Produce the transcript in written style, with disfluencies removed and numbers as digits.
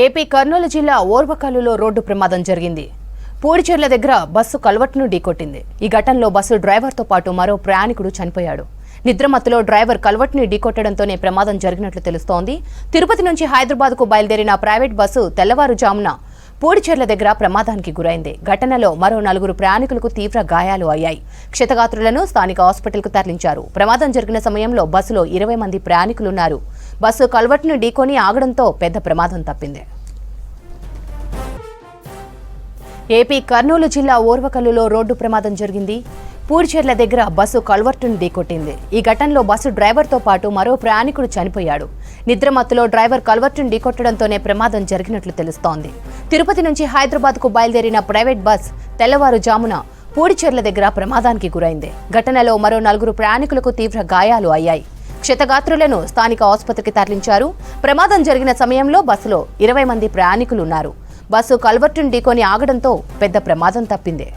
AP Kurnool జిల్లా ఓర్వకల్లులో road ప్రమాదం జరిగింది. పూడిచెర్ల దగ్గర బస్సు కల్వర్ట్ను ఢీకొట్టింది. ఈ ఘటనలో బస్సు డ్రైవర్తో పాటు మరో ప్రయాణికుడు చనిపోయాడు. నిద్రమత్తులో డ్రైవర్ కల్వర్ట్ని ఢీకొట్టడంతోనే ప్రమాదం జరిగినట్లు తెలుస్తోంది. తిరుపతి నుంచి హైదరాబాద్కు బయలుదేరిన ప్రైవేట్ బస్సు తెల్లవారుజామున పూడిచెర్ల దగ్గర ప్రమాదానికి గురైంది. ఘటనలో మరో 4 ప్రయాణికులకు తీవ్ర గాయాలు అయ్యాయి. క్షతగాత్రులను స్థానిక హాస్పిటల్కు తరలించారు. ప్రమాదం జరిగిన సమయంలో బస్సులో 20 మంది ప్రయాణికులున్నారు. బస్సు కల్వర్ట్ను ఢీకొని ఆగడంతో పెద్ద ప్రమాదం తప్పింది. ఏపీ కర్నూలు జిల్లా ఓర్వకల్లులో రోడ్డు ప్రమాదం జరిగింది. పూడిచెర్ల దగ్గర బస్సు కల్వర్ట్ను ఢీకొట్టింది. ఈ ఘటనలో బస్సు డ్రైవర్తో పాటు మరో ప్రయాణికుడు చనిపోయాడు. నిద్రమత్తులో డ్రైవర్ కల్వర్ట్ను ఢీకొట్టడంతోనే ప్రమాదం జరిగినట్లు తెలుస్తోంది. తిరుపతి నుంచి హైదరాబాద్కు బయలుదేరిన ప్రైవేట్ బస్ తెల్లవారుజామున పూడిచెర్ల దగ్గర ప్రమాదానికి గురైంది. ఘటనలో మరో 4 ప్రయాణికులకు తీవ్ర గాయాలు అయ్యాయి. క్షతగాత్రులను స్థానిక ఆసుపత్రికి తరలించారు. ప్రమాదం జరిగిన సమయంలో బస్సులో 20 మంది ప్రయాణికులున్నారు. బస్సు కల్వర్ట్ను ఢీకొని ఆగడంతో పెద్ద ప్రమాదం తప్పింది.